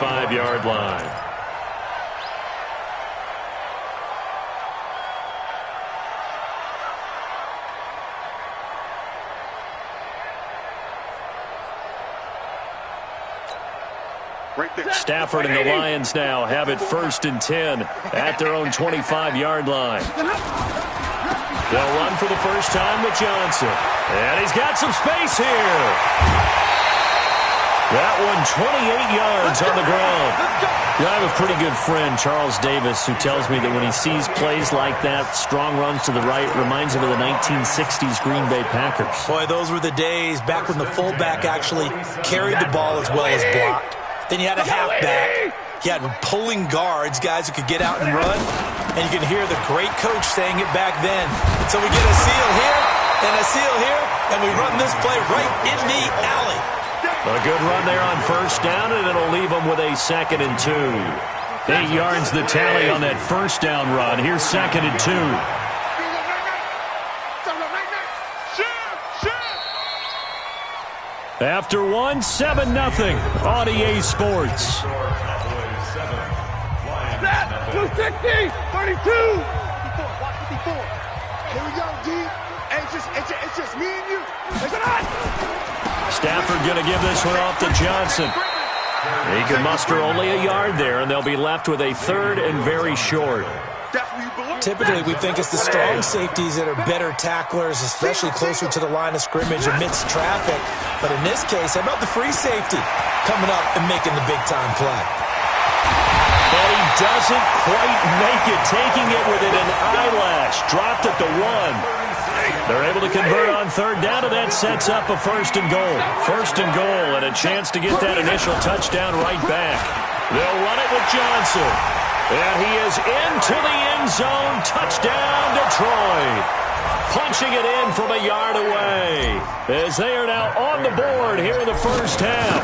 25-yard line. Stafford and the Lions now have it 1st and 10 at their own 25-yard line. They'll run for the first time with Johnson. And he's got some space here. That one 28 yards on the ground. I have a pretty good friend, Charles Davis, who tells me that when he sees plays like that, strong runs to the right, reminds him of the 1960s Green Bay Packers. Boy, those were the days back when the fullback actually carried the ball as well as blocked. Then you had a halfback. You had pulling guards, guys who could get out and run. And you can hear the great coach saying it back then. So we get a seal here and a seal here, and we run this play right in the alley. A good run there on first down, and it'll leave them with a 2nd and 2. 8 yards the tally on that first down run. Here's 2nd and 2. After 7-0 on EA Sports. 260, 32. 54, watch 54. Here we go, D. It's just me and you. Stafford going to give this one off to Johnson. He can muster only a yard there, and they'll be left with a 3rd and very short. Typically, we think it's the strong safeties that are better tacklers, especially closer to the line of scrimmage amidst traffic. But in this case, how about the free safety coming up and making the big-time play? But he doesn't quite make it, taking it within an eyelash. Dropped at the 1. They're able to convert on 3rd down, and that sets up a 1st and goal. 1st and goal, and a chance to get that initial touchdown right back. They'll run it with Johnson. And he is into the end zone. Touchdown, Detroit. Punching it in from a yard away as they are now on the board here in the first half.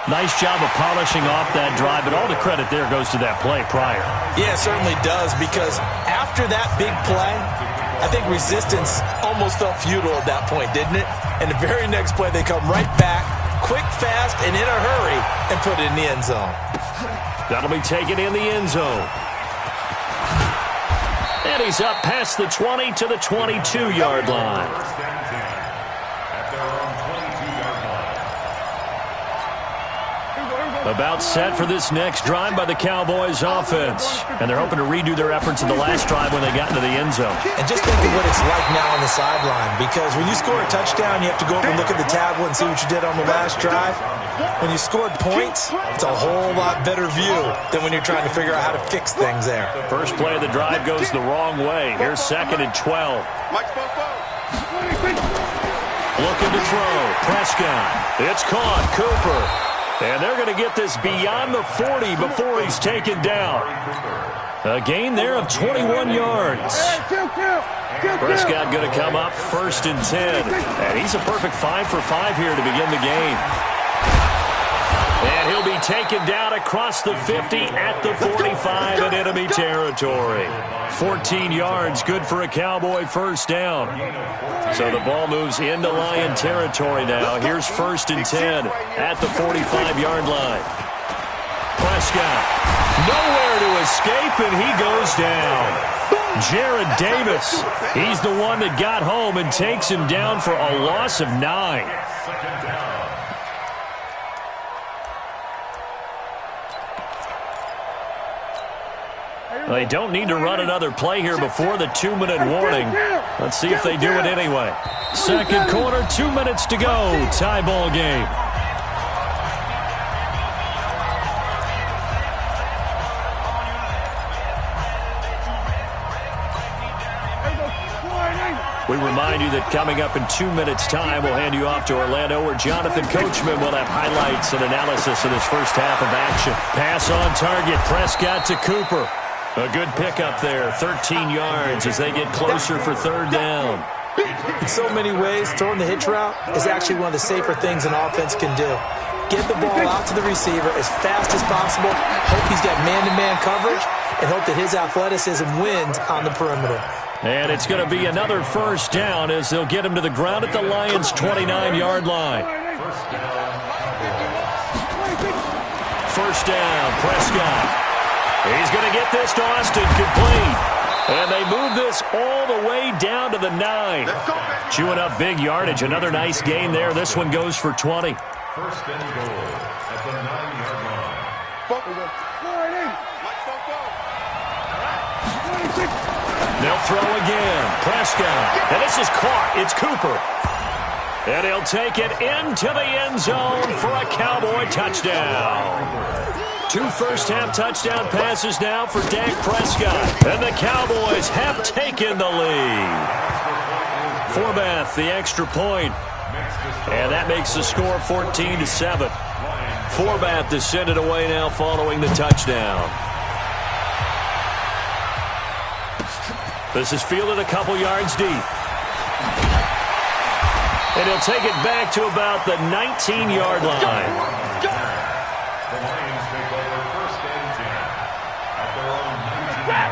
Nice job of polishing off that drive, but all the credit there goes to that play prior. Yeah, it certainly does, because after that big play, I think resistance almost felt futile at that point, didn't it? And the very next play, they come right back, quick, fast, and in a hurry, and put it in the end zone. That'll be taken in the end zone. And he's up past the 20 to the 22-yard line. About set for this next drive by the Cowboys offense. And they're hoping to redo their efforts in the last drive when they got into the end zone. And just think of what it's like now on the sideline, because when you score a touchdown, you have to go over and look at the tablet and see what you did on the last drive. When you scored points, it's a whole lot better view than when you're trying to figure out how to fix things there. First play of the drive goes the wrong way. Here's 2nd and 12. Looking to throw. Prescott. It's caught. Cooper. And they're going to get this beyond the 40 before he's taken down. A gain there of 21 yards. Prescott going to come up 1st and 10. And he's a perfect 5 for 5 here to begin the game. And he'll be taken down across the 50 at the 45 in enemy territory. 14 yards, good for a Cowboy first down. So the ball moves into Lion territory now. Here's 1st and 10 at the 45-yard line. Prescott, nowhere to escape, and he goes down. Jared Davis, he's the one that got home and takes him down for a loss of 9. They don't need to run another play here before the 2-minute warning. Let's see if they do it anyway. Second quarter, 2 minutes to go. Tie ball game. We remind you that coming up in 2 minutes' time, we'll hand you off to Orlando, where Jonathan Coachman will have highlights and analysis of this first half of action. Pass on target. Prescott to Cooper. A good pickup there, 13 yards as they get closer for 3rd down. In so many ways, throwing the hitch route is actually one of the safer things an offense can do. Get the ball out to the receiver as fast as possible, hope he's got man-to-man coverage, and hope that his athleticism wins on the perimeter. And it's going to be another first down as they'll get him to the ground at the Lions' 29-yard line. first down. Prescott. He's going to get this to Austin, complete. And they move this all the way down to the 9. Chewing up big yardage. Another nice gain there. This one goes for 20. First and goal at the 9-yard line. They'll throw again. Prescott. And this is caught. It's Cooper. And he'll take it into the end zone for a Cowboy touchdown. 2 first-half touchdown passes now for Dak Prescott. And the Cowboys have taken the lead. Forbath, the extra point. And that makes the score 14-7. Forbath to send it away now following the touchdown. This is fielded a couple yards deep. And he'll take it back to about the 19-yard line.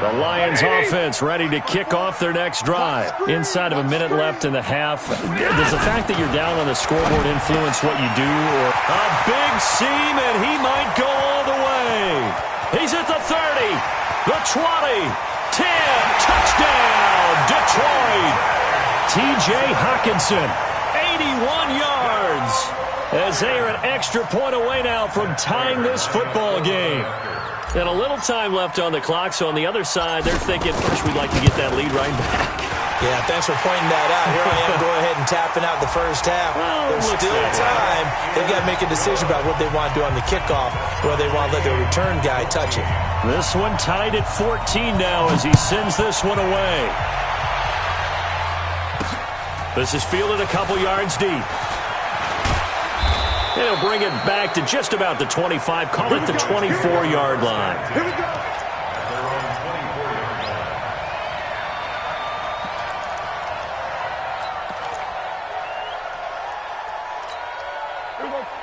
The Lions offense ready to kick off their next drive. Inside of a minute left in the half. Does the fact that you're down on the scoreboard influence what you do? Or a big seam, and he might go all the way. He's at the 30, the 20, 10, touchdown, Detroit. T.J. Hockenson, 81 yards. As they are an extra point away now from tying this football game. And a little time left on the clock, so on the other side, they're thinking, gosh, we'd like to get that lead right back. Yeah, thanks for pointing that out. Here I am, go ahead and tapping out the first half. Well, there's still time. They've got to make a decision about what they want to do on the kickoff, whether they want to let their return guy touch it. This one tied at 14 now as he sends this one away. This is fielded a couple yards deep. He'll bring it back to just about the 25. Call it the 24-yard line. Here we go.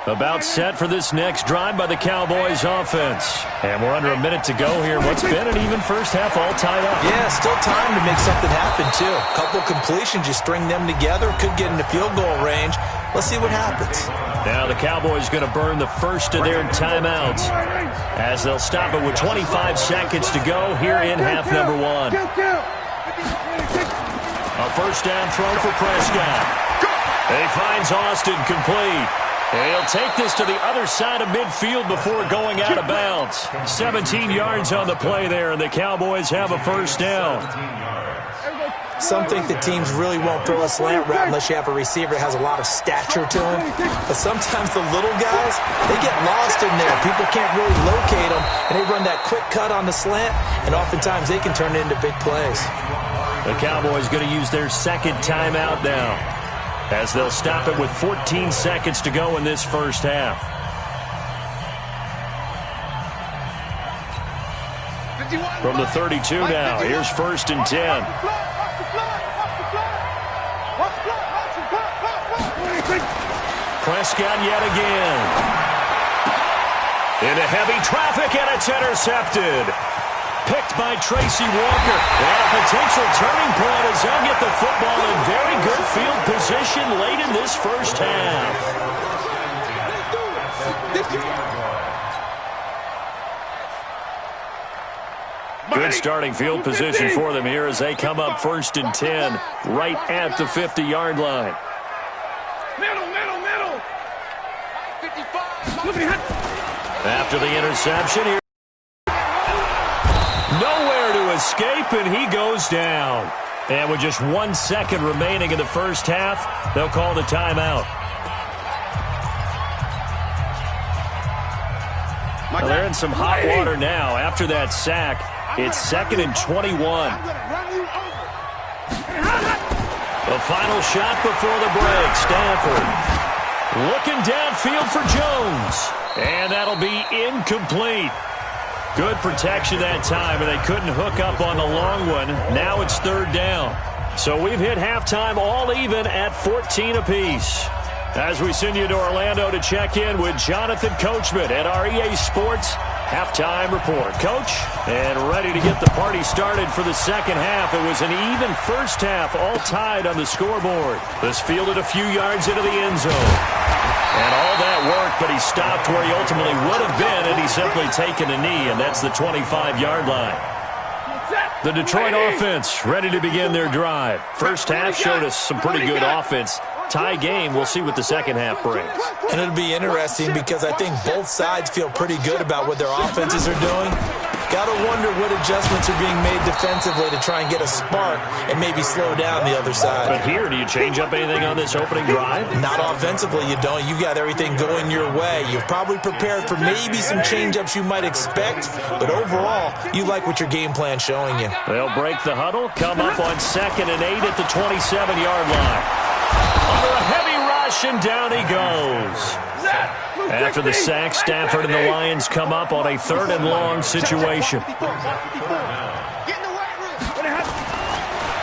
About set for this next drive by the Cowboys offense. And we're under a minute to go here. What's been an even first half all tied up. Yeah, still time to make something happen, too. A couple completions, you string them together, could get into field goal range. Let's see what happens. Now the Cowboys going to burn the first of their timeouts as they'll stop it with 25 seconds to go here in half number 1. A first down throw for Prescott. He finds Austin complete. He'll take this to the other side of midfield before going out of bounds. 17 yards on the play there, and the Cowboys have a first down. Some think the teams really won't throw a slant route unless you have a receiver that has a lot of stature to him. But sometimes the little guys, they get lost in there. People can't really locate them, and they run that quick cut on the slant, and oftentimes they can turn it into big plays. The Cowboys going to use their second timeout now, as they'll stop it with 14 seconds to go in this first half. From the 32 now, here's first and 10. Prescott yet again. Into heavy traffic, and it's intercepted. Picked by Tracy Walker. And a potential turning point as they'll get the football in very good field position late in this first half. Good starting field position for them here as they come up first and 10 right at the 50-yard line. Middle. 55. After the interception here. Nowhere to escape, and he goes down. And with just 1 second remaining in the first half, they'll call the timeout. Well, they're in some hot water now. After that sack, it's 2nd and 21. The final shot before the break. Stafford looking downfield for Jones. And that'll be incomplete. Good protection that time, and they couldn't hook up on the long one. Now it's third down. So we've hit halftime all even at 14 apiece. As we send you to Orlando to check in with Jonathan Coachman at our EA Sports Halftime Report. Coach, and ready to get the party started for the second half. It was an even first half, all tied on the scoreboard. This fielded a few yards into the end zone. And all that work, but he stopped where he ultimately would have been had he simply taken a knee, and that's the 25-yard line. The Detroit offense ready to begin their drive. First half showed us some pretty good offense. Tie game, we'll see what the second half brings. And it'll be interesting because I think both sides feel pretty good about what their offenses are doing. Got to wonder what adjustments are being made defensively to try and get a spark and maybe slow down the other side. But here, do you change up anything on this opening drive? Not offensively, you don't. You got everything going your way. You've probably prepared for maybe some change-ups you might expect, but overall, you like what your game plan's showing you. They'll break the huddle, come up on 2nd and 8 at the 27-yard line. Under a heavy rush, and down he goes. After the sack, Stafford and the Lions come up on a 3rd and long situation.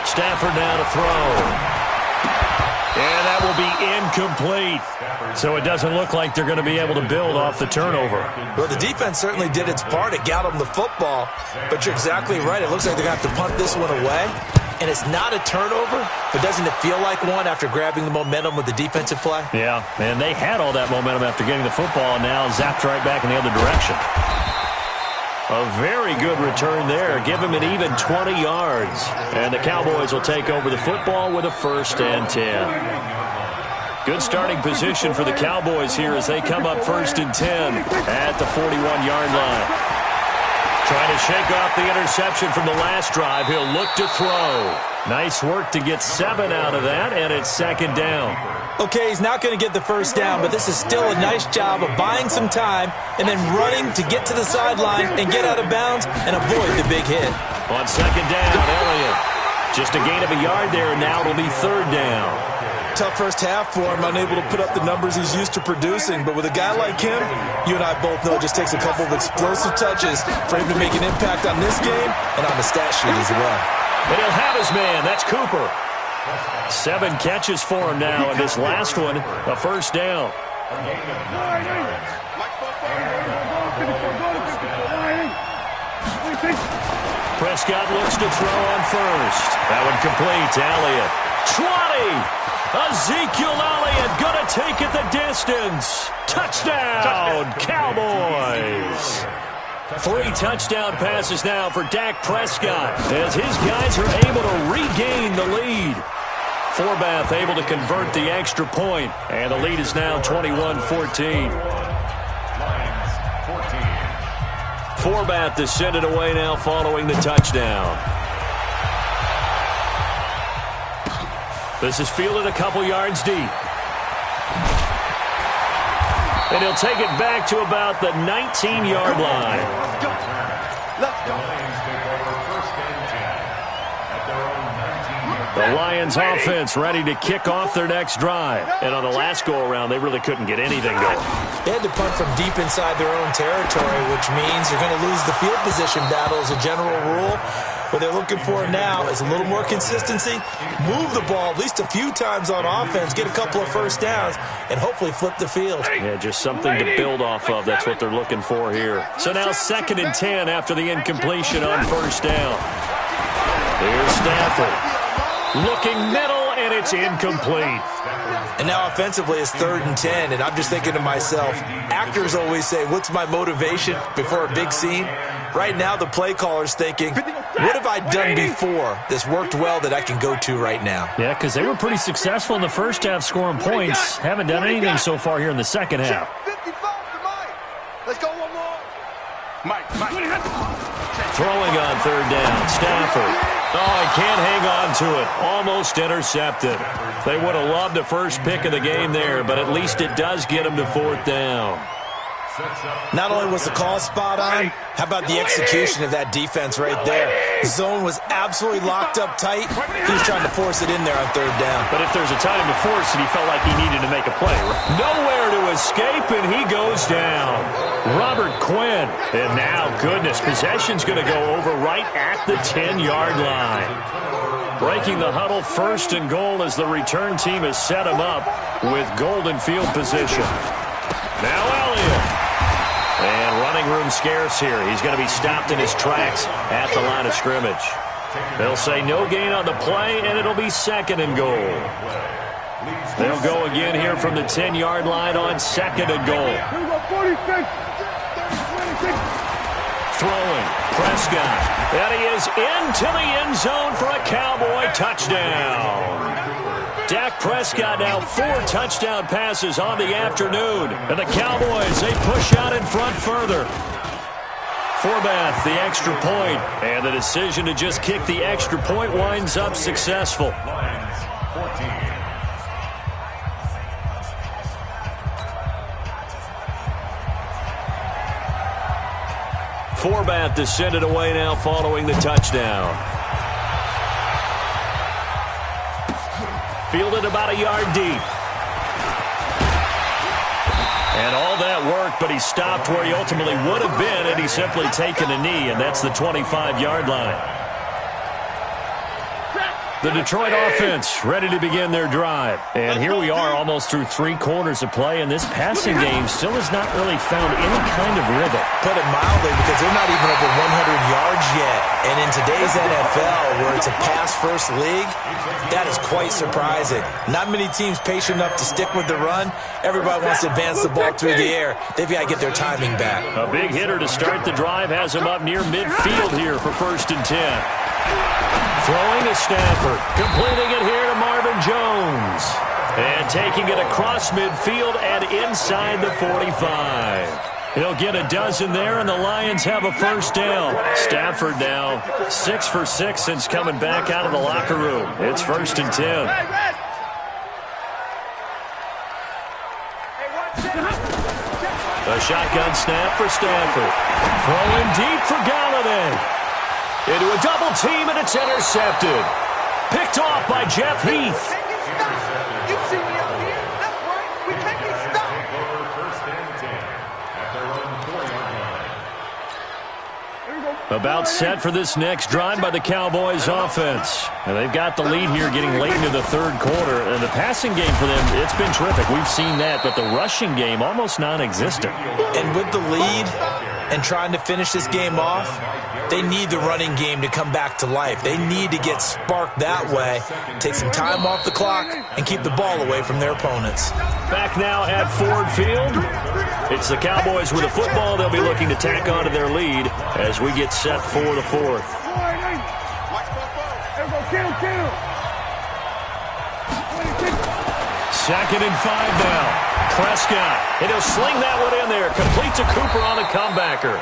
Stafford now to throw. And that will be incomplete. So it doesn't look like they're going to be able to build off the turnover. Well, the defense certainly did its part. It got them the football. But you're exactly right. It looks like they're going to have to punt this one away. And it's not a turnover, but doesn't it feel like one after grabbing the momentum with the defensive play? Yeah, and they had all that momentum after getting the football, and now zapped right back in the other direction. A very good return there. Give him an even 20 yards. And the Cowboys will take over the football with a 1st and 10. Good starting position for the Cowboys here as they come up 1st and 10 at the 41-yard line. Trying to shake off the interception from the last drive. He'll look to throw. Nice work to get 7 out of that, and it's 2nd down. Okay, he's not going to get the 1st down, but this is still a nice job of buying some time and then running to get to the sideline and get out of bounds and avoid the big hit. On 2nd down, Elliott. Just a gain of a yard there, and now it'll be 3rd down. Tough first half for him, unable to put up the numbers he's used to producing. But with a guy like him, you and I both know it just takes a couple of explosive touches for him to make an impact on this game and on the stat sheet as well. And he'll have his man. That's Cooper. 7 catches for him now, and this last one, a 1st down. Prescott looks to throw on 1st. That one complete to Elliott. 20! Ezekiel Elliott going to take it the distance. Touchdown, Cowboys. 3 touchdown passes now for Dak Prescott as his guys are able to regain the lead. Forbath able to convert the extra point, and the lead is now 21-14. Forbath to send it away now following the touchdown. This is fielded a couple yards deep. And he'll take it back to about the 19-yard line. Let's go. The Lions offense ready to kick off their next drive. And on the last go-around, they really couldn't get anything going. They had to punt from deep inside their own territory, which means you're going to lose the field position battle as a general rule. What they're looking for now is a little more consistency, move the ball at least a few times on offense, get a couple of 1st downs, and hopefully flip the field. Yeah, just something to build off of. That's what they're looking for here. So now 2nd and 10 after the incompletion on 1st down. Here's Stafford. Looking middle, and it's incomplete. And now offensively it's 3rd and 10, and I'm just thinking to myself, actors always say, what's my motivation before a big scene? Right now the play caller's thinking, what have I done before that's worked well that I can go to right now? Yeah, because they were pretty successful in the first half scoring points. Haven't done anything so far here in the second half. 55 to Mike. Let's go one more. Mike. Throwing on 3rd down, Stafford. Oh, he can't hang on to it. Almost intercepted. They would have loved the first pick of the game there, but at least it does get them to 4th down. Not only was the call spot on, how about the execution of that defense right there? The zone was absolutely locked up tight. He was trying to force it in there on 3rd down. But if there's a time to force it, he felt like he needed to make a play. Nowhere to escape, and he goes down. Robert Quinn. And now, goodness, possession's going to go over right at the 10-yard line. Breaking the huddle, 1st and goal as the return team has set him up with golden field position. Now Elliott. And running room scarce here. He's going to be stopped in his tracks at the line of scrimmage. They'll say no gain on the play, and it'll be 2nd and goal. They'll go again here from the 10-yard line on 2nd and goal. Throwing, Prescott. And he is into the end zone for a Cowboy touchdown. Dak Prescott now 4 touchdown passes on the afternoon. And the Cowboys, they push out in front further. Forbath, the extra point. And the decision to just kick the extra point winds up successful. Forbath descended away now following the touchdown. Fielded about a yard deep. And all that work, but he stopped where he ultimately would have been had he simply taken a knee, and that's the 25-yard line. The Detroit offense ready to begin their drive. And here we are almost through 3 quarters of play, and this passing game still has not really found any kind of rhythm. Put it mildly, because they're not even over 100 yards yet. And in today's NFL, where it's a pass-first league, that is quite surprising. Not many teams patient enough to stick with the run. Everybody wants to advance the ball through the air. They've got to get their timing back. A big hitter to start the drive has him up near midfield here for 1st and 10. Throwing to Stafford. Completing it here to Marvin Jones. And taking it across midfield and inside the 45. He'll get a dozen there, and the Lions have a 1st down. Stafford now 6 for 6 since coming back out of the locker room. It's 1st and 10. A shotgun snap for Stafford. Throwing deep for Galladay. Into a double team, and it's intercepted. Picked off by Jeff Heath. You see me out here? That's right. We can't be stopped. About set for this next drive by the Cowboys offense. And they've got the lead here getting late into the 3rd quarter. And the passing game for them, it's been terrific. We've seen that, but the rushing game almost non-existent. And with the lead and trying to finish this game off, they need the running game to come back to life. They need to get sparked that way, take some time off the clock, and keep the ball away from their opponents. Back now at Ford Field. It's the Cowboys with a football. They'll be looking to tack on to their lead as we get set for the 4th. 2nd and 5 now. Prescott, and he'll sling that one in there. Complete to Cooper on the comebacker.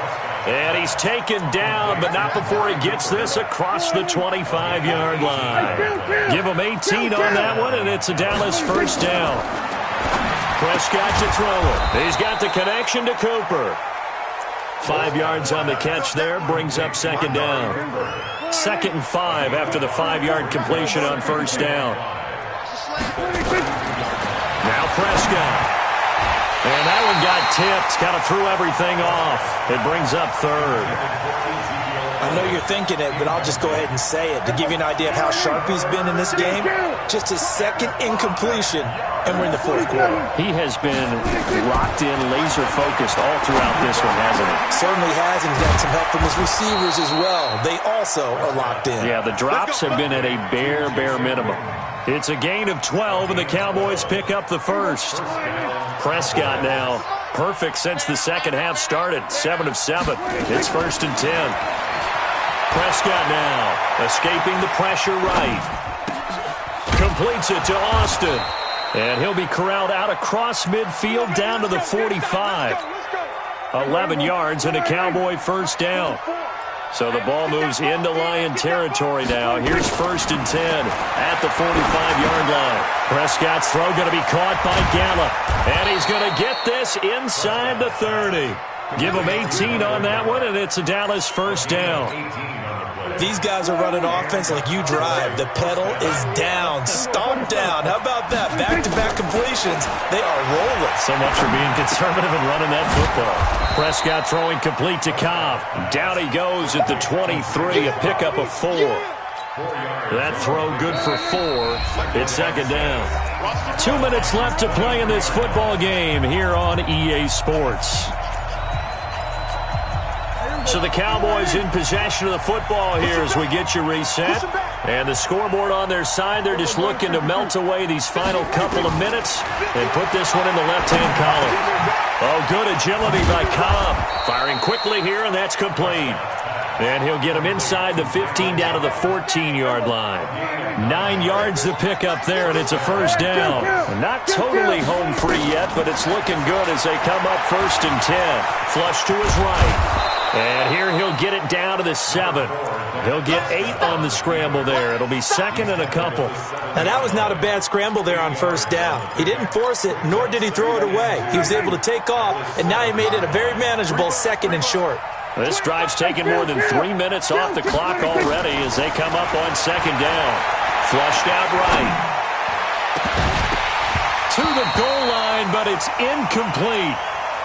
And he's taken down, but not before he gets this across the 25-yard line. Give him 18 on that one, and it's a Dallas 1st down. Prescott to throw it. He's got the connection to Cooper. 5 yards on the catch there, brings up 2nd down. 2nd and 5 after the 5-yard completion on 1st down. Now Prescott. And that one got tipped, kind of threw everything off. It brings up 3rd. I know you're thinking it, but I'll just go ahead and say it. To give you an idea of how sharp he's been in this game, just his 2nd incompletion, and we're in the 4th quarter. He has been locked in, laser-focused all throughout this one, hasn't he? Certainly has, and he's got some help from his receivers as well. They also are locked in. Yeah, the drops have been at a bare minimum. It's a gain of 12, and the Cowboys pick up the 1st. Prescott now perfect since the 2nd half started. 7 of 7. It's 1st and 10. Prescott now escaping the pressure right. Completes it to Austin. And he'll be corralled out across midfield down to the 45. 11 yards and a Cowboy 1st down. So the ball moves into Lion territory now. Here's 1st and 10 at the 45-yard line. Prescott's throw going to be caught by Gallup. And he's going to get this inside the 30. Give him 18 on that one, and it's a Dallas 1st down. These guys are running offense like you drive. The pedal is down, stomped down. How about that? Back-to-back completions. They are rolling. So much for being conservative and running that football. Prescott throwing complete to Cobb. Down he goes at the 23, a pickup of 4. That throw good for 4. It's 2nd down. 2 minutes left to play in this football game here on EA Sports. So the Cowboys in possession of the football here as we get you reset. And the scoreboard on their side, they're just looking to melt away these final couple of minutes and put this one in the left-hand column. Oh, good agility by Cobb. Firing quickly here, and that's complete. And he'll get him inside the 15 down to the 14-yard line. 9 yards to pick up there, and it's a first down. Not totally home free yet, but it's looking good as they come up 1st and 10. Flush to his right. And here he'll get it down to the 7. He'll get 8 on the scramble there. It'll be 2nd and a couple. Now, that was not a bad scramble there on 1st down. He didn't force it, nor did he throw it away. He was able to take off, and now he made it a very manageable 2nd and short. This drive's taken more than 3 minutes off the clock already as they come up on 2nd down. Flushed out right. To the goal line, but it's incomplete.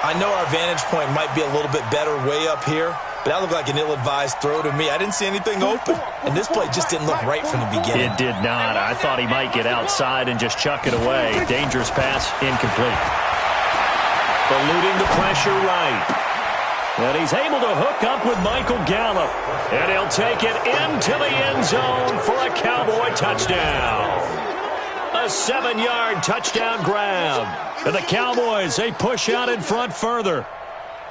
I know our vantage point might be a little bit better way up here, but that looked like an ill-advised throw to me. I didn't see anything open, and this play just didn't look right from the beginning. It did not. I thought he might get outside and just chuck it away. Dangerous pass, incomplete. Eluding the pressure right. And he's able to hook up with Michael Gallup. And he'll take it into the end zone for a Cowboy touchdown. A 7-yard touchdown grab. And the Cowboys, they push out in front further.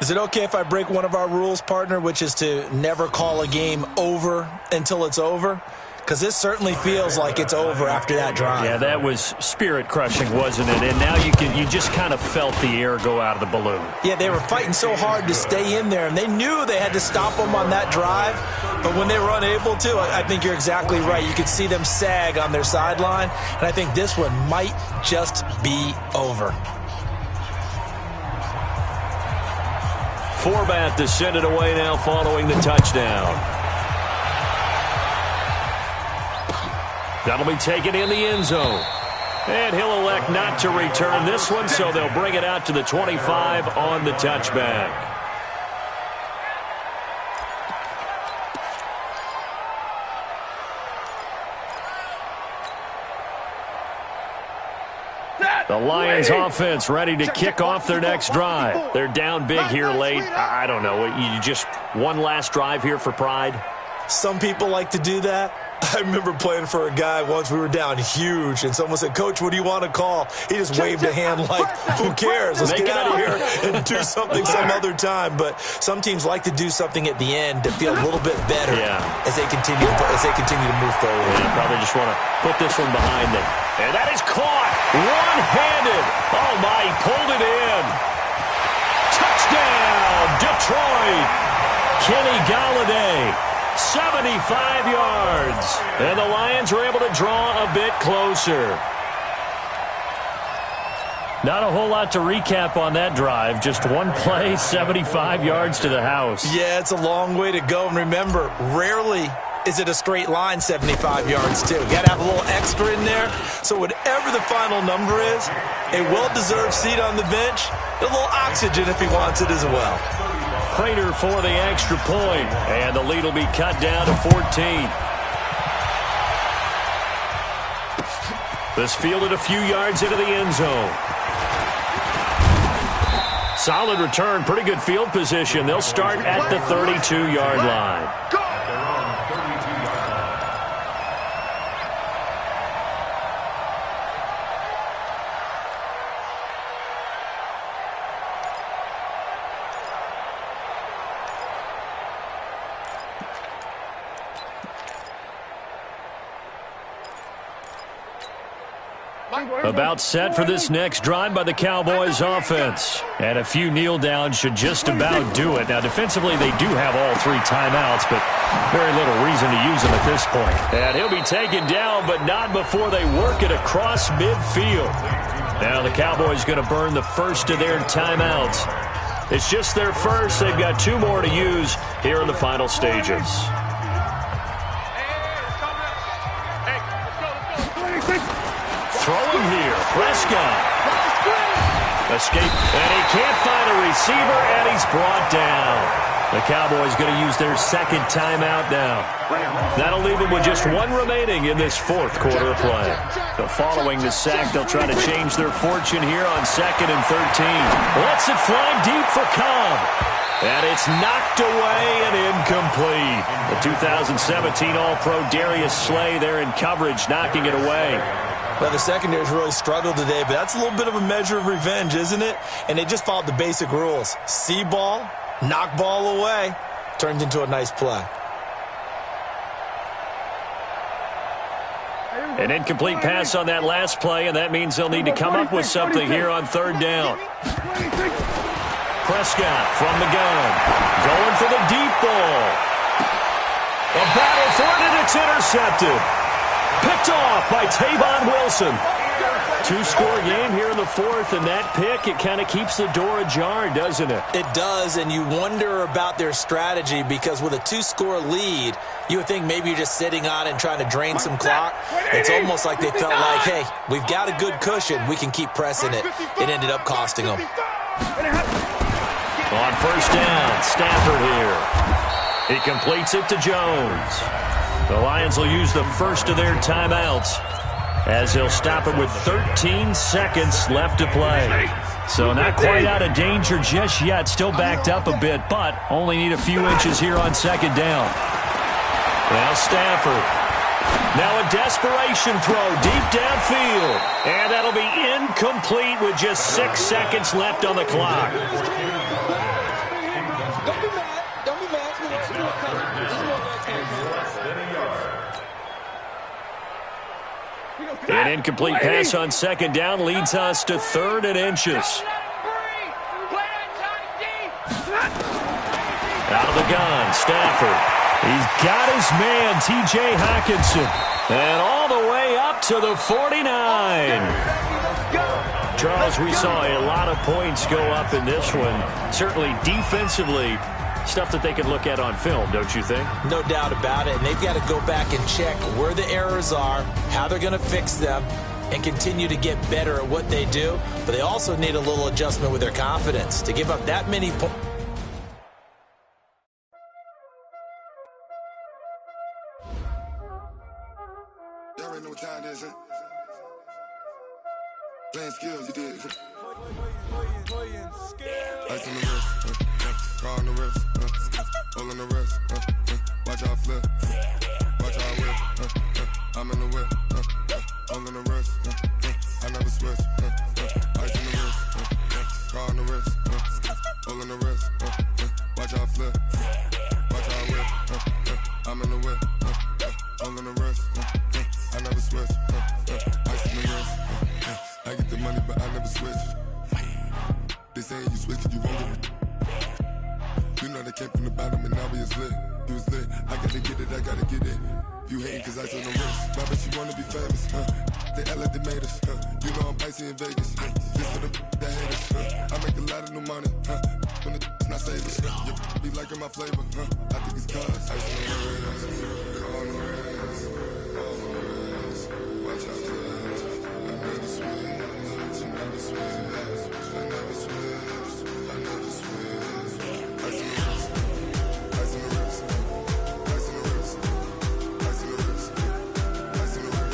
Is it okay if I break one of our rules, partner, which is to never call a game over until it's over? Because this certainly feels like it's over after that drive. Yeah, that was spirit-crushing, wasn't it? And now you just kind of felt the air go out of the balloon. Yeah, they were fighting so hard to stay in there, and they knew they had to stop them on that drive. But when they were unable to, I think you're exactly right. You could see them sag on their sideline, and I think this one might just be over. Forbath to send it away now following the touchdown. That'll be taken in the end zone. And he'll elect not to return this one, so they'll bring it out to the 25 on the touchback. The Lions offense ready to kick off their next drive. They're down big here late. I don't know. You just one last drive here for pride? Some people like to do that. I remember playing for a guy once. We were down huge, and someone said, "Coach, what do you want to call?" He just waved a hand like, "Who cares? Let's get out of here and do something some other time." But some teams like to do something at the end to feel a little bit better as they continue to move forward. Yeah, probably just want to put this one behind them. And that is caught one-handed. Oh my, he pulled it in. Touchdown, Detroit. Kenny Golladay. 75 yards. And the Lions are able to draw a bit closer. Not a whole lot to recap on that drive. Just one play, 75 yards to the house. Yeah, it's a long way to go. And remember, rarely is it a straight line 75 yards, too. You got to have a little extra in there. So whatever the final number is, a well-deserved seat on the bench, a little oxygen if he wants it as well. Prater for the extra point, and the lead will be cut down to 14. This fielded a few yards into the end zone. Solid return, pretty good field position. They'll start at the 32-yard line. About set for this next drive by the Cowboys offense. And a few kneel downs should just about do it. Now, defensively, they do have all 3 timeouts, but very little reason to use them at this point. And he'll be taken down, but not before they work it across midfield. Now the Cowboys going to burn the first of their timeouts. It's just their first. They've got 2 more to use here in the final stages. Throwing here, Prescott. Escape, and he can't find a receiver, and he's brought down. The Cowboys going to use their second timeout now. That'll leave them with just 1 remaining in this 4th quarter of play. So following the sack, they'll try to change their fortune here on 2nd and 13. Lets it fly deep for Cobb. And it's knocked away and incomplete. The 2017 All-Pro Darius Slay there in coverage, knocking it away. Well, the secondary's really struggled today, but that's a little bit of a measure of revenge, isn't it? And they just followed the basic rules. See ball, knock ball away. Turned into a nice play. An incomplete pass on that last play, and that means they'll need to come up with something here on third down. Prescott from the gun, going for the deep ball. A battle for it, and it's intercepted. Picked off by Tavon Wilson. Two-score game here in the fourth, and that pick, it kind of keeps the door ajar, doesn't it? It does, and you wonder about their strategy because with a two-score lead, you would think maybe you're just sitting on and trying to drain some clock. It's almost like they felt like, hey, we've got a good cushion. We can keep pressing it. It ended up costing them. On first down, Stafford here. He completes it to Jones. The Lions will use the first of their timeouts as he'll stop it with 13 seconds left to play. So not quite out of danger just yet. Still backed up a bit, but only need a few inches here on second down. Now Stafford. Now a desperation throw deep downfield. And that'll be incomplete with just 6 seconds left on the clock. An incomplete pass on second down leads us to third and inches. Out of the gun, Stafford. He's got his man, T.J. Hockenson. And all the way up to the 49. Charles, we saw a lot of points go up in this one. Certainly defensively, stuff that they can look at on film, don't you think? No doubt about it. And they've got to go back and check where the errors are, how they're going to fix them, and continue to get better at what they do. But they also need a little adjustment with their confidence. To give up that many points. Y'all already know what time it is, huh? Playing skills, you did. Ice on the wrist, car on the wrist, hole in the wrist, watch out flip, watch out whip, I'm in the whip, hole in the wrist, I never switch, ice on the wrist, car on the wrist, hole in the wrist, watch out flip, watch out whip, I'm in the whip, hole in the wrist, I never switch, ice on the wrist, I get the money but I never switch. They saying you switch it, you won't get it. You know they came from the bottom and now we is lit. You was lit, I gotta get it, I gotta get it. You hating cause I on the wrist. My bitch, you wanna be famous, They act like they made us, You know I'm icy in Vegas, This for the that hate us, I make a lot of new money, When the not savers, You be liking my flavor, I think it's cause ice on the wrist, on the wrist, on the wrist. Watch out, please. I never switch, I never switch. I never switch, I never switch. Ice in the wrist, ice in the wrist, ice in the wrist, ice in the wrist, ice in the wrist,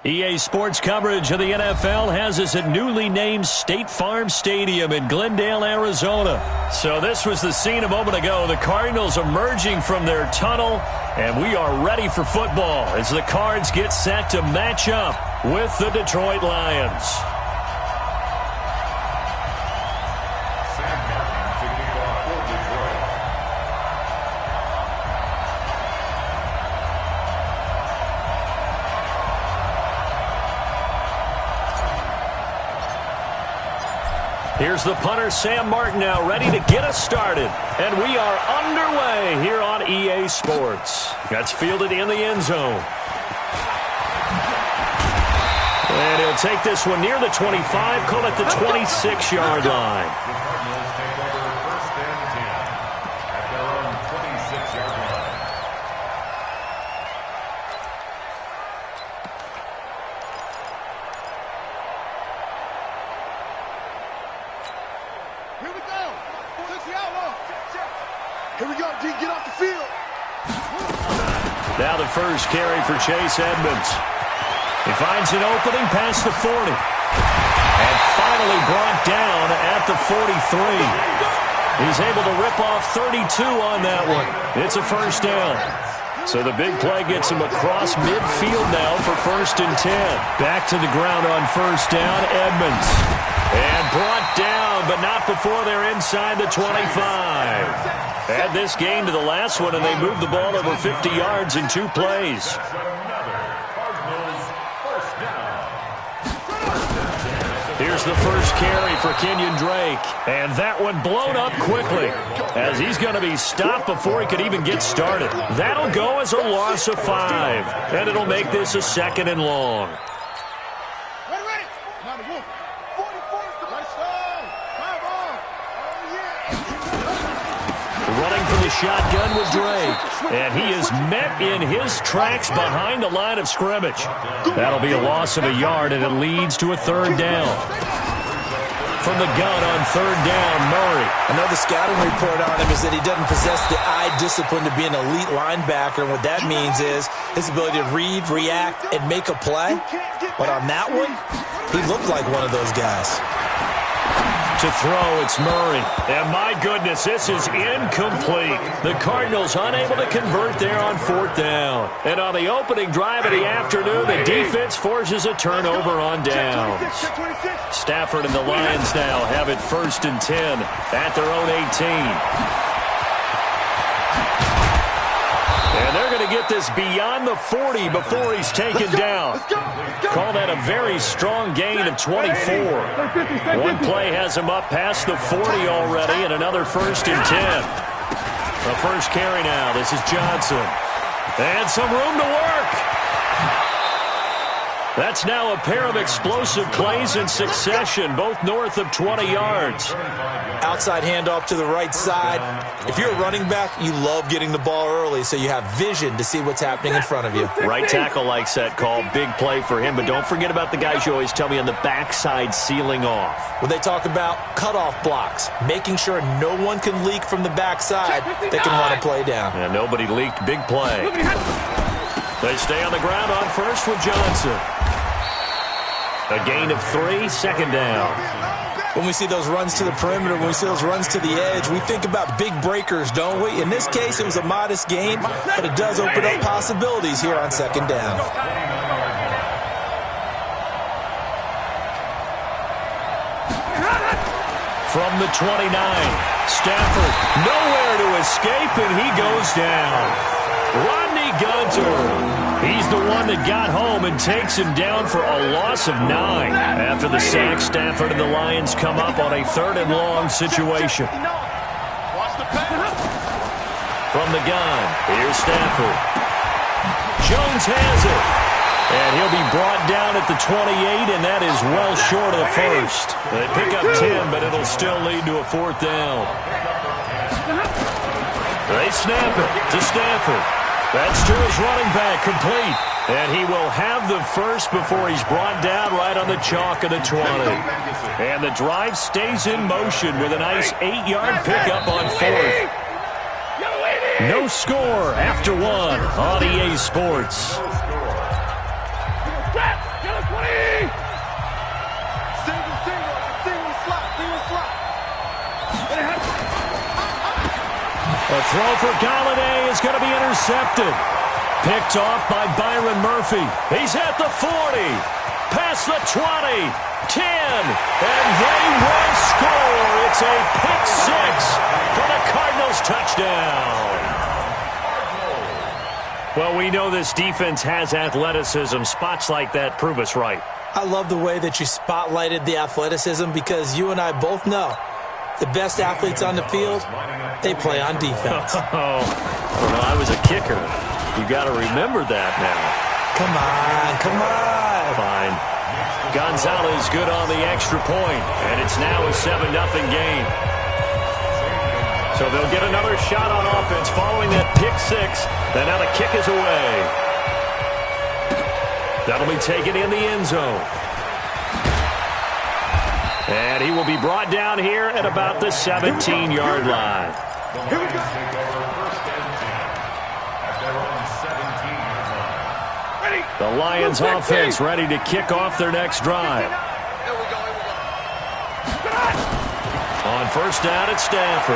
EA Sports coverage of the NFL has us at newly named State Farm Stadium in Glendale, Arizona. So this was the scene a moment ago. The Cardinals emerging from their tunnel, and we are ready for football as the Cards get set to match up with the Detroit Lions. Here's the punter, Sam Martin, now ready to get us started. And we are underway here on EA Sports. That's fielded in the end zone. And he'll take this one near the 25, call it the 26-yard line. Cardinals take over first and 10 at their own 26-yard line. Here we go. Here we go, D. Get off the field. Now the first carry for Chase Edmonds. He finds an opening past the 40. And finally brought down at the 43. He's able to rip off 32 on that one. It's a first down. So the big play gets him across midfield now for 1st and 10. Back to the ground on first down, Edmonds. And brought down, but not before they're inside the 25. Add this game to the last one, and they moved the ball over 50 yards in 2 plays. Here's the first carry for Kenyon Drake. And that one blown up quickly as he's going to be stopped before he could even get started. That'll go as a loss of 5. And it'll make this a 2nd and long. Running for the shotgun with Drake. And he is met in his tracks behind the line of scrimmage. That'll be a loss of a yard, and it leads to a 3rd down. From the gun on 3rd down, Murray. I know the scouting report on him is that he doesn't possess the eye discipline to be an elite linebacker, and what that means is his ability to read, react, and make a play. But on that one, he looked like one of those guys. To throw, it's Murray. And my goodness, this is incomplete. The Cardinals unable to convert there on 4th down. And on the opening drive of the afternoon, the defense forces a turnover on downs. Stafford and the Lions now have it 1st and 10 at their own 18. And they're going to get this beyond the 40 before he's taken down. Call that a very strong gain of 24. One play has him up past the 40 already, and another 1st and 10. The first carry now. This is Johnson. And some room to work. That's now a pair of explosive plays in succession, both north of 20 yards. Outside handoff to the right side. If you're a running back, you love getting the ball early so you have vision to see what's happening in front of you. Right tackle likes that call. Big play for him, but don't forget about the guys you always tell me on the backside sealing off. When they talk about cutoff blocks, making sure no one can leak from the backside, they can run a play down. Yeah, nobody leaked. Big play. They stay on the ground on first with Johnson. A gain of 3, 2nd down. When we see those runs to the perimeter, when we see those runs to the edge, we think about big breakers, don't we? In this case, it was a modest gain, but it does open up possibilities here on 2nd down. From the 29, Stafford nowhere to escape, and he goes down. Rodney Gunter. He's the one that got home and takes him down for a loss of 9. After the sack, Stafford and the Lions come up on a 3rd and long situation. From the gun, here's Stafford. Jones has it. And he'll be brought down at the 28, and that is well short of the first. They pick up 10, but it'll still lead to a 4th down. They snap it to Stafford. That's to his running back, complete. And he will have the first before he's brought down right on the chalk of the 20. And the drive stays in motion with a nice 8-yard pickup on 4th. No score after 1 on EA Sports. A throw for Galladay is going to be intercepted. Picked off by Byron Murphy. He's at the 40. Past the 20. 10. And they will score. It's a pick 6 for the Cardinals touchdown. Well, we know this defense has athleticism. Spots like that prove us right. I love the way that you spotlighted the athleticism because you and I both know the best athletes on the field, they play on defense. Oh, well, I was a kicker. You got to remember that now. Come on, come on. Fine. Gonzalez good on the extra point, and it's now a 7-0 game. So they'll get another shot on offense following that pick 6. Then now the kick is away. That'll be taken in the end zone. And he will be brought down here at about the 17-yard line. Here we go. First and 10 at their own 17-yard line. Ready? The Lions offense ready to kick off their next drive. On first down, it's Stafford.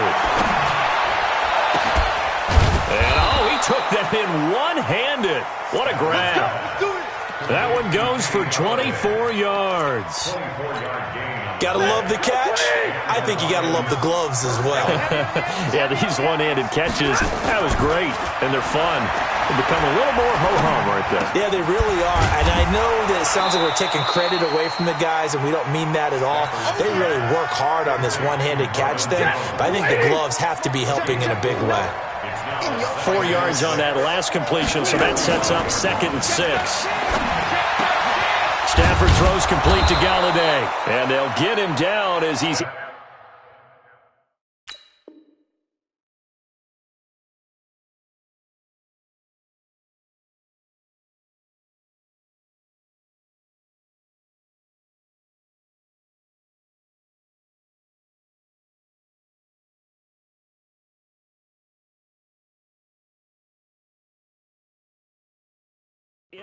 And, he took that in one-handed. What a grab. That one goes for 24 yards. Gotta love the catch. I think you gotta love the gloves as well. Yeah, these one-handed catches, that was great, and they're fun. They become a little more ho-hum right there. Yeah, they really are, and I know that it sounds like we're taking credit away from the guys, and we don't mean that at all. They really work hard on this one-handed catch thing, but I think the gloves have to be helping in a big way. 4 yards on that last completion, so that sets up 2nd and 6. Stafford throws complete to Galladay, and they'll get him down as he's...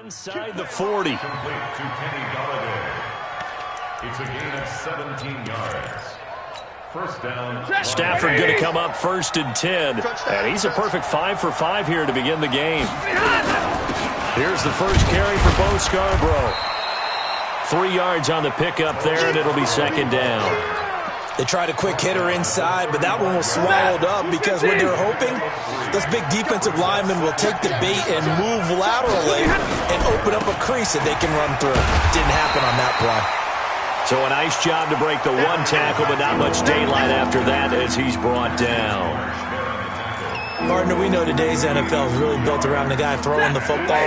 Inside the 40. Complete to Kenny Galladay. It's a gain of 17 yards. First down. Stafford going to come up 1st and 10. And he's a perfect 5 for 5 here to begin the game. Here's the first carry for Bo Scarborough. 3 yards on the pickup there, and it'll be 2nd down. They tried a quick hitter inside, but that one was swallowed up because what they're hoping, those big defensive linemen will take the bait and move laterally and open up a crease that they can run through. Didn't happen on that play. So a nice job to break the one tackle, but not much daylight after that as he's brought down. Partner, we know today's NFL is really built around the guy throwing the football.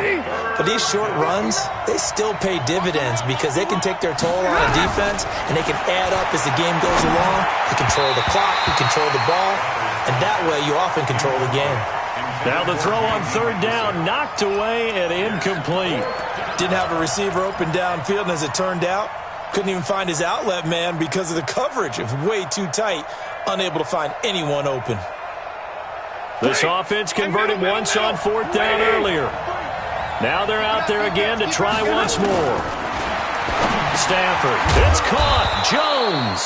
But these short runs, they still pay dividends because they can take their toll on a defense and they can add up as the game goes along. You control the clock, you control the ball, and that way you often control the game. Now the throw on 3rd down, knocked away and incomplete. Didn't have a receiver open downfield, and as it turned out, couldn't even find his outlet man because of the coverage. It was way too tight, unable to find anyone open. This offense converted once on 4th down earlier. Now they're out there again to try once more. Stafford, it's caught. Jones.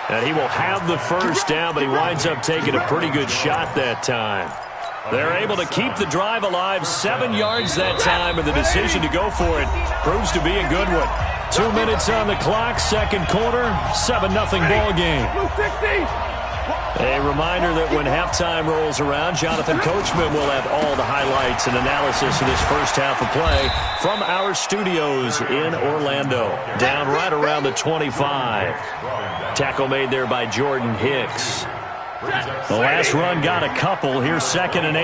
And he will have the first down, but he winds up taking a pretty good shot that time. They're able to keep the drive alive, 7 yards that time, and the decision to go for it proves to be a good one. 2 minutes on the clock, 2nd quarter, 7-0 ball game. A reminder that when halftime rolls around, Jonathan Coachman will have all the highlights and analysis of this first half of play from our studios in Orlando. Down right around the 25. Tackle made there by Jordan Hicks. The last run got a couple. Here's 2nd and 8.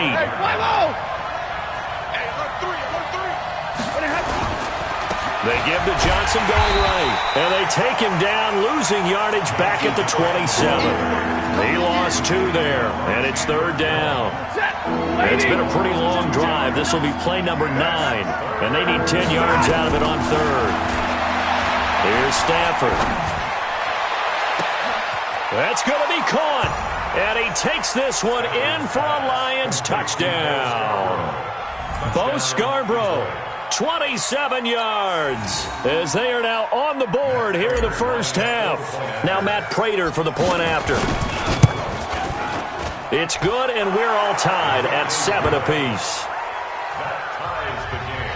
They give to Johnson going right. And they take him down, losing yardage back at the 27. He lost 2 there, and it's 3rd down. It's been a pretty long drive. This will be play number 9, and they need 10 yards out of it on 3rd. Here's Stafford. That's going to be caught, and he takes this one in for a Lions touchdown. Bo Scarborough, 27 yards, as they are now on the board here in the first half. Now Matt Prater for the point after. It's good, and we're all tied at 7 apiece. That ties the game.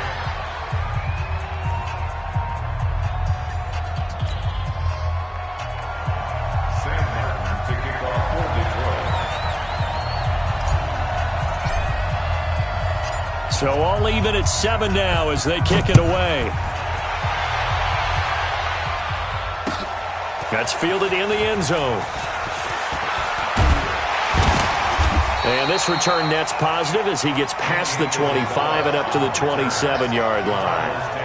Sam Martin to kick off for Detroit. So all even at 7 now as they kick it away. That's fielded in the end zone. And this return net's positive as he gets past the 25 and up to the 27-yard line.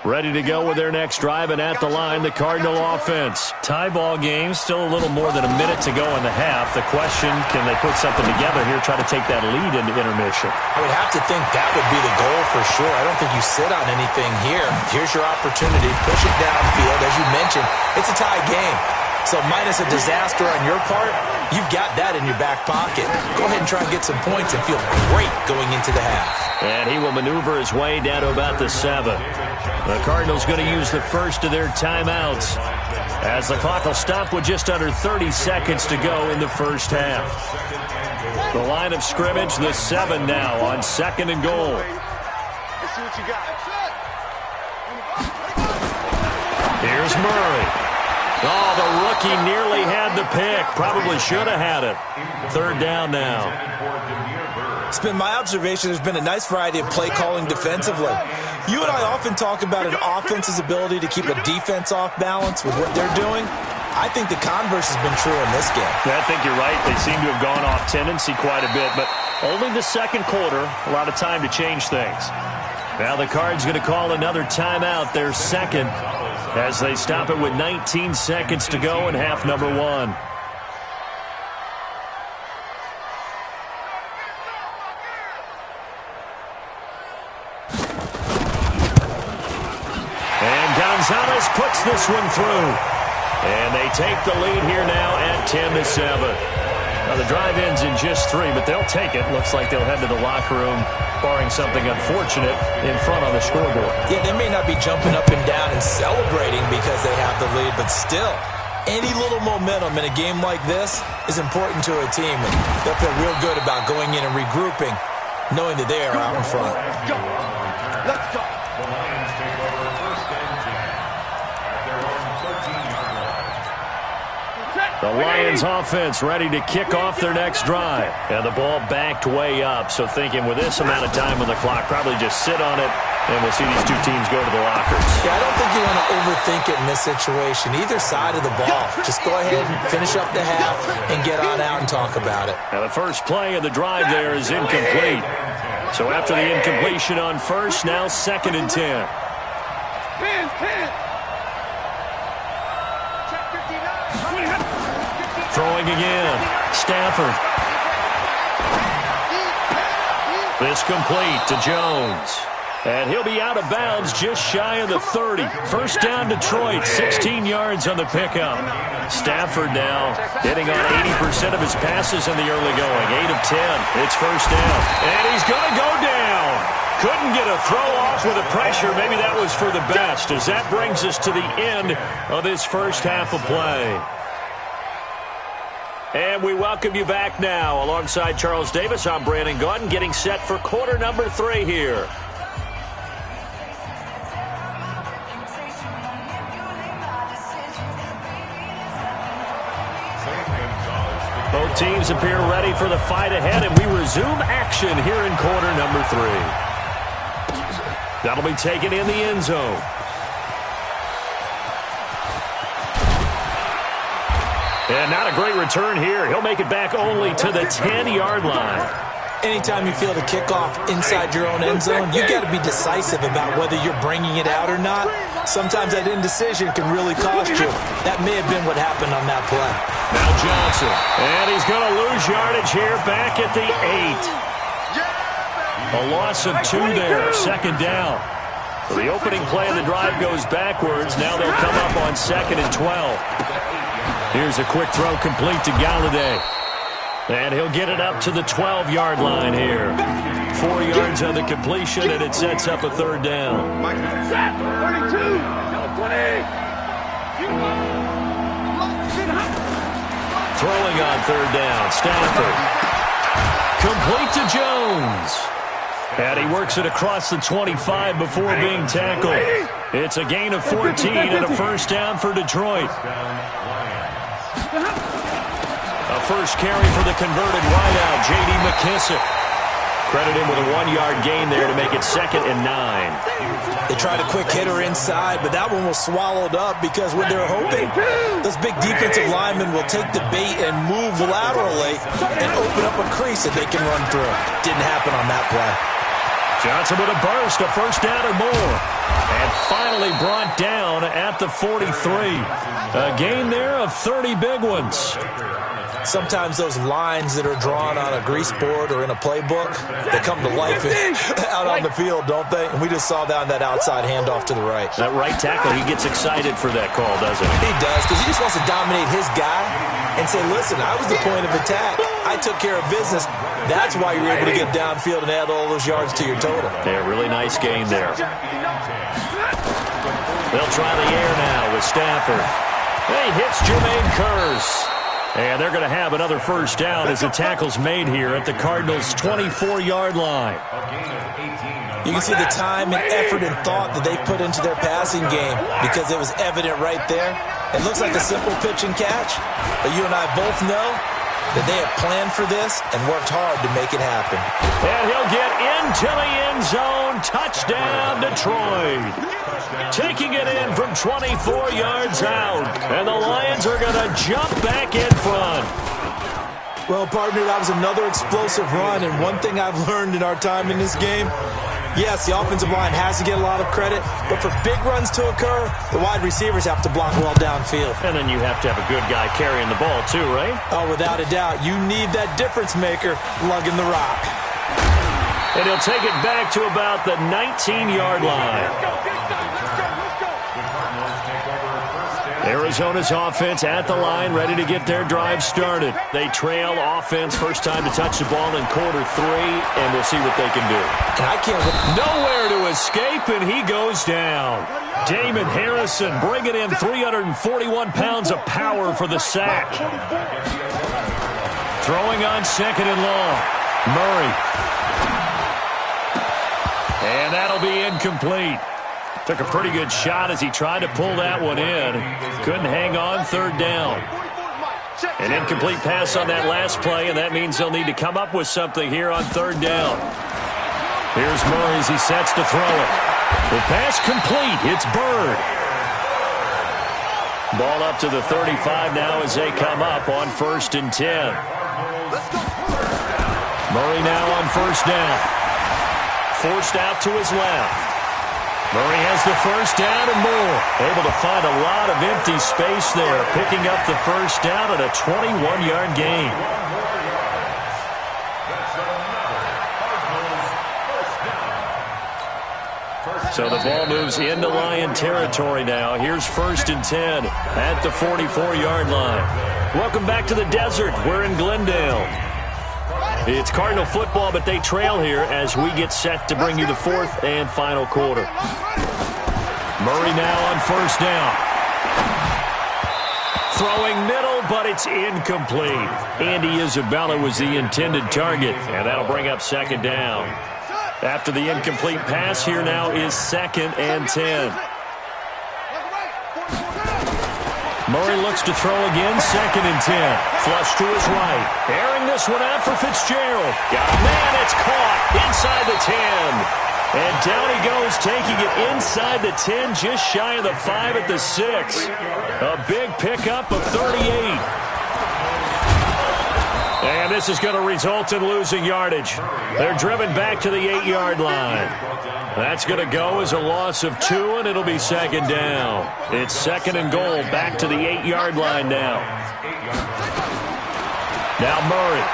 Ready to go with their next drive, and at the line, the Cardinal offense. Tie ball game, still a little more than a minute to go in the half. The question, can they put something together here, try to take that lead into intermission? I would have to think that would be the goal for sure. I don't think you sit on anything here. Here's your opportunity. Push it downfield. As you mentioned, it's a tie game. So minus a disaster on your part, you've got that in your back pocket. Go ahead and try and get some points and feel great going into the half. And he will maneuver his way down to about the 7. The Cardinals going to use the first of their timeouts as the clock will stop with just under 30 seconds to go in the first half. The line of scrimmage, the 7 now on 2nd and goal. Let's see what you got. Here's Murray. Oh, the rookie nearly had the pick. Probably should have had it. 3rd down now. It's been my observation there's been a nice variety of play calling defensively. You and I often talk about an offense's ability to keep a defense off balance with what they're doing. I think the converse has been true in this game. I think you're right. They seem to have gone off tendency quite a bit, but only the 2nd quarter, a lot of time to change things. Now the Cards going to call another timeout, their 2nd, as they stop it with 19 seconds to go in half number 1. And Gonzalez puts this one through. And they take the lead here now at 10-7. Now the drive ends in just 3, but they'll take it. Looks like they'll head to the locker room, barring something unfortunate, in front on the scoreboard. Yeah, they may not be jumping up and down and celebrating because they have the lead, but still, any little momentum in a game like this is important to a team, and they'll feel real good about going in and regrouping, knowing that they are out in front. Let's go. Let's go. The Lions take over 1st and 10 at their own 13-yard line. The Lions offense ready to kick off their next drive. And the ball backed way up, so thinking with this amount of time on the clock, probably just sit on it, and we'll see these two teams go to the lockers. Yeah, I don't think you want to overthink it in this situation. Either side of the ball. Just go ahead and finish up the half and get on out and talk about it. Now the first play of the drive there is incomplete. So after the incompletion on first, now 2nd and 10. Throwing again. Stafford. This complete to Jones. And he'll be out of bounds just shy of the 30. 1st down Detroit, 16 yards on the pickup. Stafford now hitting on 80% of his passes in the early going. 8 of 10. It's 1st down. And he's going to go down. Couldn't get a throw off with the pressure. Maybe that was for the best, as that brings us to the end of this first half of play. And we welcome you back now. Alongside Charles Davis, I'm Brandon Gaudin, getting set for quarter number 3 here. Both teams appear ready for the fight ahead, and we resume action here in quarter number 3. That'll be taken in the end zone. And not a great return here. He'll make it back only to the 10-yard line. Anytime you feel the kickoff inside your own end zone, you've got to be decisive about whether you're bringing it out or not. Sometimes that indecision can really cost you. That may have been what happened on that play. Now Johnson. And he's going to lose yardage here back at the 8. A loss of 2 there. 2nd down. So the opening play of the drive goes backwards. Now they'll come up on 2nd and 12. Here's a quick throw complete to Galladay. And he'll get it up to the 12-yard line here. 4 yards on the completion, and it sets up a 3rd down. 32. 20. Throwing on 3rd down, Stafford. Complete to Jones. And he works it across the 25 before being tackled. It's a gain of 14 and a 1st down for Detroit. A first carry for the converted wideout, J.D. McKissick. Credit him with a 1-yard gain there to make it 2nd and 9. They tried a quick hitter inside, but that one was swallowed up because what they're hoping, those big defensive linemen will take the bait and move laterally and open up a crease that they can run through. Didn't happen on that play. Johnson with a burst, a first down or more. And finally brought down at the 43. A gain there of 30 big ones. Sometimes those lines that are drawn on a grease board or in a playbook, they come to life out on the field, don't they? And we just saw that on that outside handoff to the right. That right tackle, he gets excited for that call, doesn't he? He does, because he just wants to dominate his guy and say, listen, I was the point of attack. I took care of business. That's why you're able to get downfield and add all those yards to your total. Yeah, really nice gain there. They'll try the air now with Stafford. He hits Jermaine Kearse. And they're going to have another first down as the tackle's made here at the Cardinals' 24-yard line. You can see the time and effort and thought that they put into their passing game because it was evident right there. It looks like a simple pitch and catch, but you and I both know that they have planned for this and worked hard to make it happen. And he'll get into the end zone. Touchdown, Detroit. Taking it in from 24 yards out. And the Lions are going to jump back in front. Well, partner, that was another explosive run. And one thing I've learned in our time in this game, yes, the offensive line has to get a lot of credit, but for big runs to occur, the wide receivers have to block well downfield. And then you have to have a good guy carrying the ball too, right? Oh, without a doubt. You need that difference maker lugging the rock. And he'll take it back to about the 19-yard line. Arizona's offense at the line, ready to get their drive started. They trail offense, first time to touch the ball in quarter 3, and we'll see what they can do. And I can't... Nowhere to escape, and he goes down. Damon Harrison bringing in 341 pounds of power for the sack. Throwing on second and long. Murray. And that'll be incomplete. Took a pretty good shot as he tried to pull that one in. Couldn't hang on, third down. An incomplete pass on that last play, and that means they'll need to come up with something here on third down. Here's Murray as he sets to throw it. The pass complete. It's Bird. Ball up to the 35 now as they come up on 1st and 10. Murray now on first down. Forced out to his left. Murray has the first down and more. Able to find a lot of empty space there, picking up the first down at a 21-yard gain. So the ball moves into Lion territory now. Here's 1st and 10 at the 44-yard line. Welcome back to the desert. We're in Glendale. It's Cardinal football, but they trail here as we get set to bring you the 4th and final quarter. Murray now on first down. Throwing middle, but it's incomplete. Andy Isabella was the intended target, and that'll bring up second down. After the incomplete pass, here now is 2nd and 10. Murray looks to throw again, 2nd and 10. Flush to his right. Airing this one out for Fitzgerald. Got a man, it's caught inside the 10. And down he goes, taking it inside the 10, just shy of the 5 at the 6. A big pickup of 38. And this is going to result in losing yardage. They're driven back to the 8-yard line. That's going to go as a loss of 2, and it'll be second down. It's 2nd and goal, back to the 8-yard line now. Now Murray.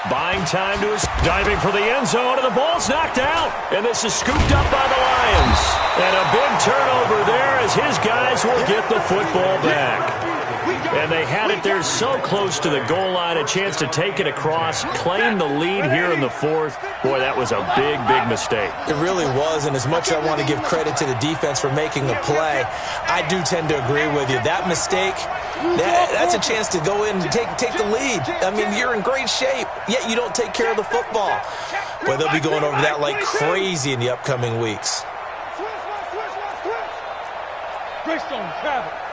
Buying time to his... Diving for the end zone, and the ball's knocked out. And this is scooped up by the Lions. And a big turnover there as his guys will get the football back. And they had it there so close to the goal line, a chance to take it across, claim the lead here in the 4th. Boy, that was a big, big mistake. It really was, and as much as I want to give credit to the defense for making the play, I do tend to agree with you. That mistake, that's a chance to go in and take the lead. I mean, you're in great shape, yet you don't take care of the football. Boy, they'll be going over that like crazy in the upcoming weeks. Greystone, Cabot.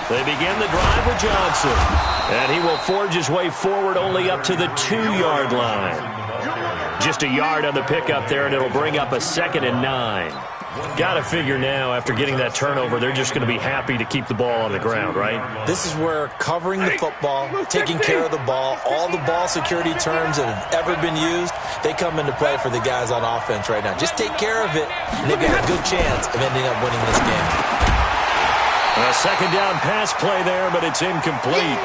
They begin the drive with Johnson. And he will forge his way forward only up to the 2-yard line. Just a yard on the pickup there, and it'll bring up a 2nd and 9. Got to figure now, after getting that turnover, they're just going to be happy to keep the ball on the ground, right? This is where covering the football, taking care of the ball, all the ball security terms that have ever been used, they come into play for the guys on offense right now. Just take care of it, and they've got a good chance of ending up winning this game. A second down pass play there, but it's incomplete.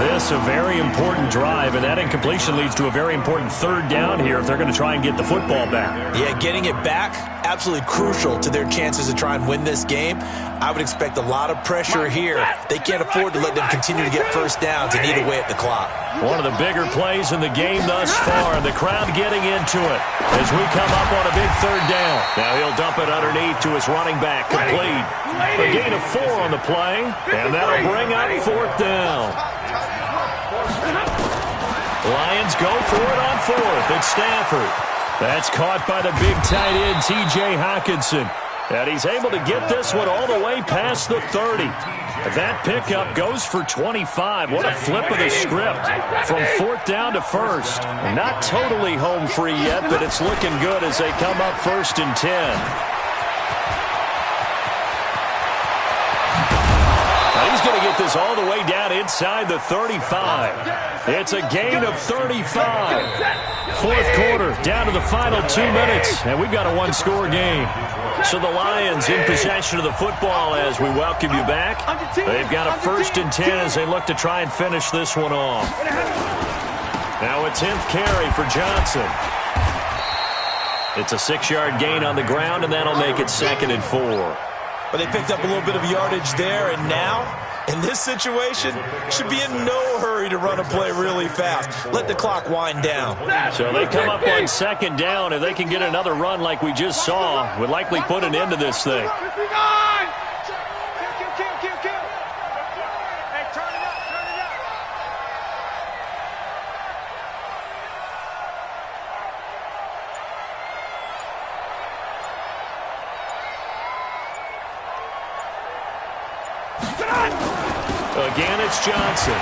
This a very important drive, and that incompletion leads to a very important third down here if they're going to try and get the football back. Yeah, getting it back, absolutely crucial to their chances to try and win this game. I would expect a lot of pressure here. They can't afford to let them continue to get first downs and eat away at the clock. One of the bigger plays in the game thus far, and the crowd getting into it as we come up on a big third down. Now he'll dump it underneath to his running back, complete. A gain of 4 on the play, and that'll bring up fourth down. Lions go for it on fourth at Stafford. That's caught by the big tight end, T.J. Hockenson. And he's able to get this one all the way past the 30. That pickup goes for 25. What a flip of the script from fourth down to first. Not totally home free yet, but it's looking good as they come up first and 10. He's going to get this all the way down inside the 35. It's a gain of 35. Fourth quarter, down to the final 2 minutes, and we've got a one-score game. So the Lions in possession of the football as we welcome you back. They've got a first and 10 as they look to try and finish this one off. Now a 10th carry for Johnson. It's a 6-yard gain on the ground, and that'll make it second and 4. But they picked up a little bit of yardage there, and now, in this situation, should be in no hurry to run a play really fast. Let the clock wind down. So they come up on second down. If they can get another run like we just saw, would likely put an end to this thing. Again, it's Johnson.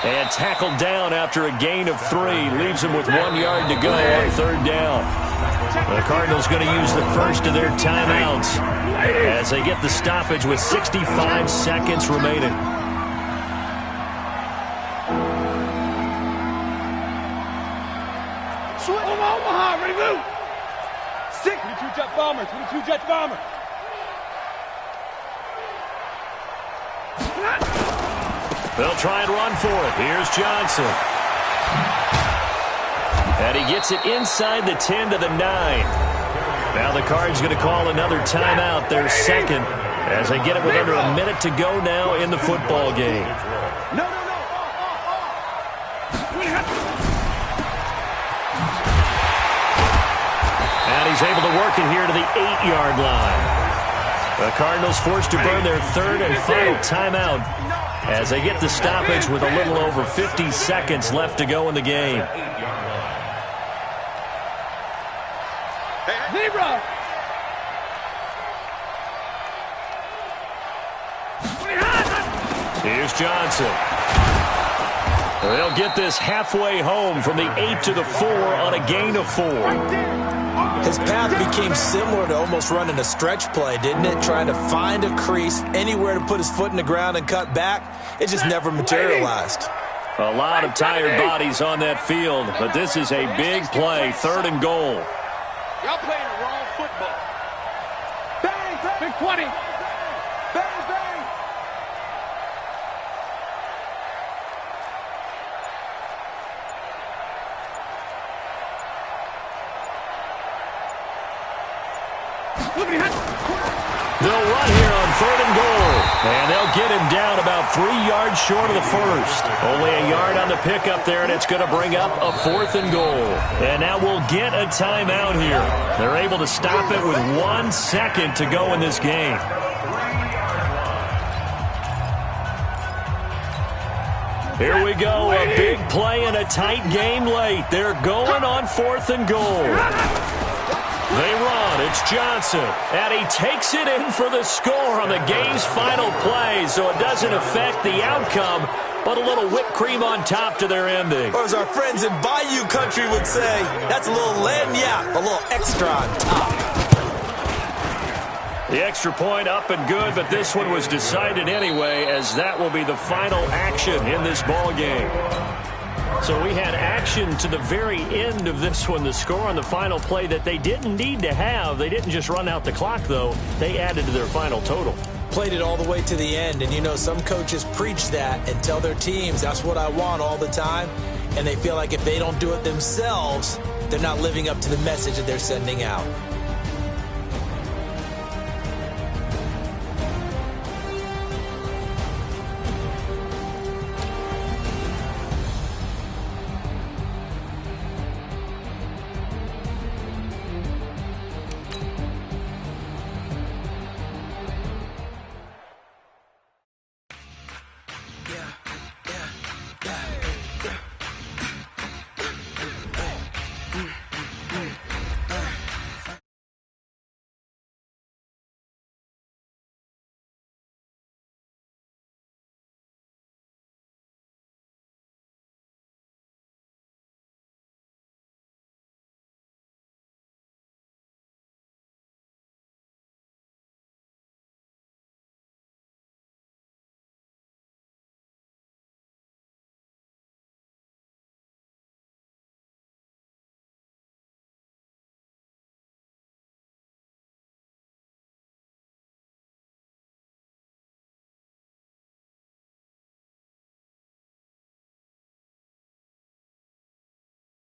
And tackled down after a gain of 3. Leaves him with 1 yard to go on third down. The Cardinals going to use the first of their timeouts as they get the stoppage with 65 seconds remaining. Omaha, ready to move. 22 Jet Bomber, 22 Jet Bomber. They'll try and run for it. Here's Johnson. And he gets it inside the 10 to the 9. Now the Cards going to call another timeout, their second, as they get it with under a minute to go now in the football game. And he's able to work it here to the 8-yard line. The Cardinals forced to burn their third and final timeout as they get the stoppage with a little over 50 seconds left to go in the game. Zebra! Here's Johnson. They'll get this halfway home from the 8 to the 4 on a gain of 4. His path became similar to almost running a stretch play, didn't it? Trying to find a crease, anywhere to put his foot in the ground and cut back. It just never materialized. A lot of tired bodies on that field, but this is a big play, third and goal. Y'all playing the wrong football. Bang, bang. Big 20. Bang, bang. They'll run here on third and goal, and they'll get him down about 3 yards short of the first. Only a yard on the pickup there, and it's going to bring up a fourth and goal. And now we'll get a timeout here. They're able to stop it with 1 second to go in this game. Here we go, a big play and a tight game late. They're going on fourth and goal. They run. It's Johnson. And he takes it in for the score on the game's final play, so it doesn't affect the outcome, but a little whipped cream on top to their ending. Or as our friends in Bayou country would say, that's a little lagniappe, a little extra on top. The extra point up and good, but this one was decided anyway, as that will be the final action in this ball game. So we had action to the very end of this one. The score on the final play that they didn't need to have. They didn't just run out the clock, though. They added to their final total. Played it all the way to the end, and you know some coaches preach that and tell their teams, that's what I want all the time, and they feel like if they don't do it themselves, they're not living up to the message that they're sending out.